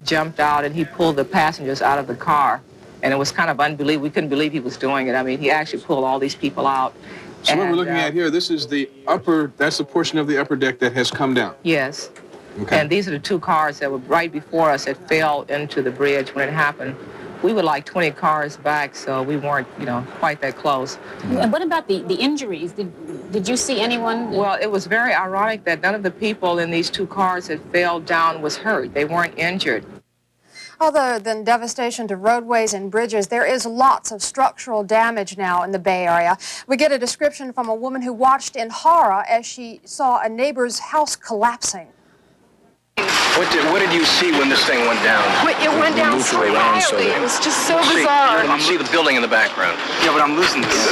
jumped out and he pulled the passengers out of the car. And it was kind of unbelievable. We couldn't believe he was doing it. I mean, he actually pulled all these people out. So what we're looking at here, this is the that's the portion of the upper deck that has come down. Yes. Okay. And these are the two cars that were right before us that fell into the bridge when it happened. We were like 20 cars back, so we weren't, quite that close. And what about the injuries? Did you see anyone? Well, it was very ironic that none of the people in these two cars that fell down was hurt. They weren't injured. Other than devastation to roadways and bridges, there is lots of structural damage now in the Bay Area. We get a description from a woman who watched in horror as she saw a neighbor's house collapsing. What did you see when this thing went down? It went down so quietly. It was just so bizarre. You see the building in the background. Yeah, but I'm losing this.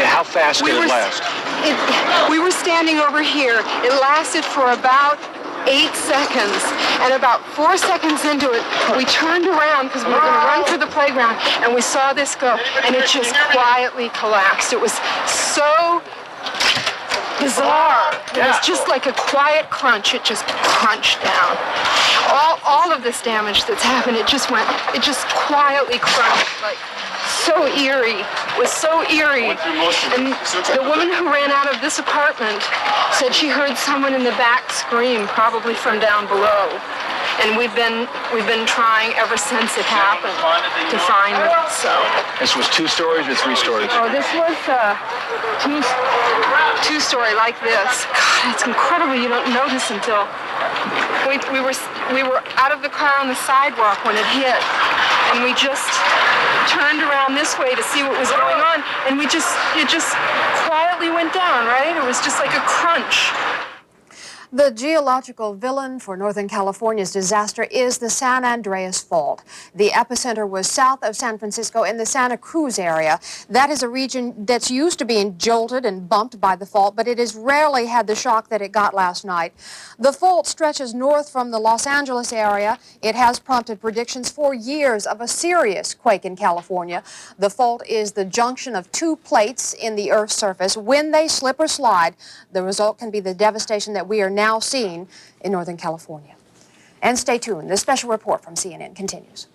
How fast did it last? We were standing over here. It lasted for about 8 seconds, and about 4 seconds into it, we turned around because we were going to run through the playground, and we saw this go, and it just quietly collapsed. It was so bizarre. It was just like a quiet crunch. It just crunched down. All of this damage that's happened, it just quietly crunched, like so eerie. It was so eerie. And the woman who ran out of this apartment said she heard someone in the back scream, probably from down below. And we've been trying ever since it happened to find them. So this was 2 stories or 3 stories? Oh, this was two-story like this. God, it's incredible. You don't notice until we were out of the car on the sidewalk when it hit, and we just turned around this way to see what was going on, and it just quietly went down. Right? It was just like a crunch. The geological villain for Northern California's disaster is the San Andreas Fault. The epicenter was south of San Francisco in the Santa Cruz area. That is a region that's used to being jolted and bumped by the fault, but it has rarely had the shock that it got last night. The fault stretches north from the Los Angeles area. It has prompted predictions for years of a serious quake in California. The fault is the junction of 2 plates in the Earth's surface. When they slip or slide, the result can be the devastation that we are now seen in Northern California. And stay tuned. This special report from CNN continues.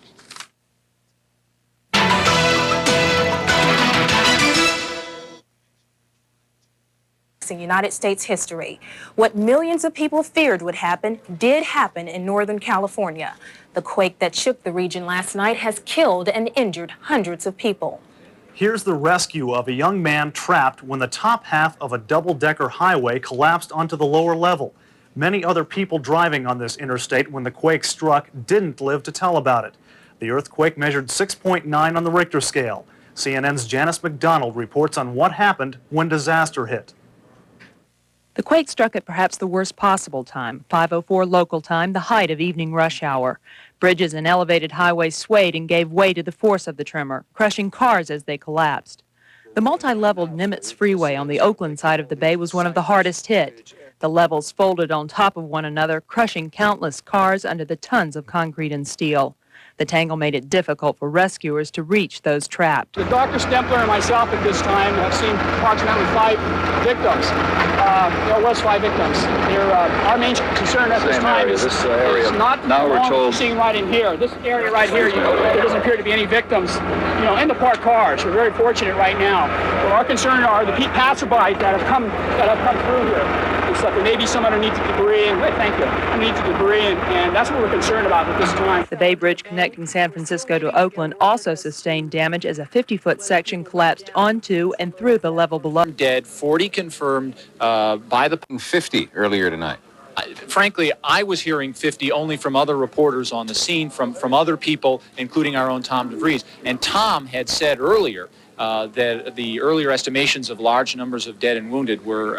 United States history. What millions of people feared would happen did happen in Northern California. The quake that shook the region last night has killed and injured hundreds of people. Here's the rescue of a young man trapped when the top half of a double-decker highway collapsed onto the lower level. Many other people driving on this interstate when the quake struck didn't live to tell about it. The earthquake measured 6.9 on the Richter scale. CNN's Janice McDonald reports on what happened when disaster hit. The quake struck at perhaps the worst possible time, 5:04 local time, the height of evening rush hour. Bridges and elevated highways swayed and gave way to the force of the tremor, crushing cars as they collapsed. The multi-leveled Nimitz Freeway on the Oakland side of the bay was one of the hardest hit. The levels folded on top of one another, crushing countless cars under the tons of concrete and steel. The tangle made it difficult for rescuers to reach those trapped. Dr. Stempler and myself at this time have seen approximately 5 victims. There was 5 victims. Our main concern at this time is not seeing right in here. This area right here, there doesn't appear to be any victims, in the parked cars. We're very fortunate right now. But our concern are the passersby that have come through here. It's like there may be some underneath the debris, and that's what we're concerned about at this time. The Bay Bridge connecting San Francisco to Oakland also sustained damage as a 50-foot section collapsed onto and through the level below. Dead, 40 confirmed by the... 50 earlier tonight. Frankly, I was hearing 50 only from other reporters on the scene, from other people, including our own Tom DeVries. And Tom had said earlier that the earlier estimations of large numbers of dead and wounded were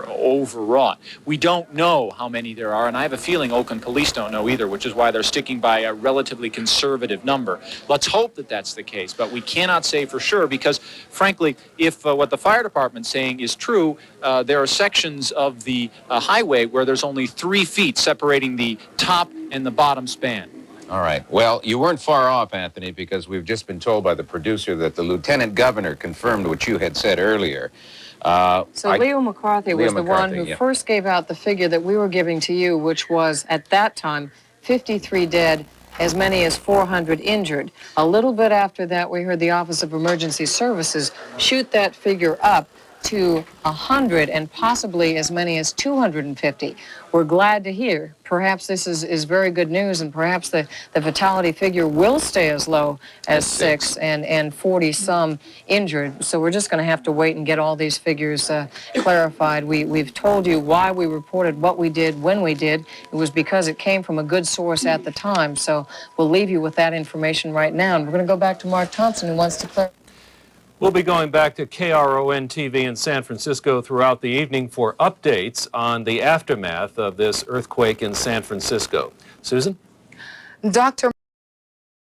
overwrought. We don't know how many there are, and I have a feeling Oakland police don't know either, which is why they're sticking by a relatively conservative number. Let's hope that that's the case, but we cannot say for sure because, frankly, if what the fire department's saying is true, there are sections of the highway where there's only 3 feet separating the top and the bottom span. All right. Well, you weren't far off, Anthony, because we've just been told by the producer that the lieutenant governor confirmed what you had said earlier. Leo McCarthy was the one who first gave out the figure that we were giving to you, which was, at that time, 53 dead, as many as 400 injured. A little bit after that, we heard the Office of Emergency Services shoot that figure up to 100 and possibly as many as 250. We're glad to hear. Perhaps this is very good news, and perhaps the fatality figure will stay as low as 6 and 40-some injured. So we're just going to have to wait and get all these figures clarified. We've told you why we reported what we did when we did. It was because it came from a good source at the time. So we'll leave you with that information right now. And we're going to go back to Mark Thompson, who wants to clarify. We'll be going back to KRON TV in San Francisco throughout the evening for updates on the aftermath of this earthquake in San Francisco. Susan? Dr.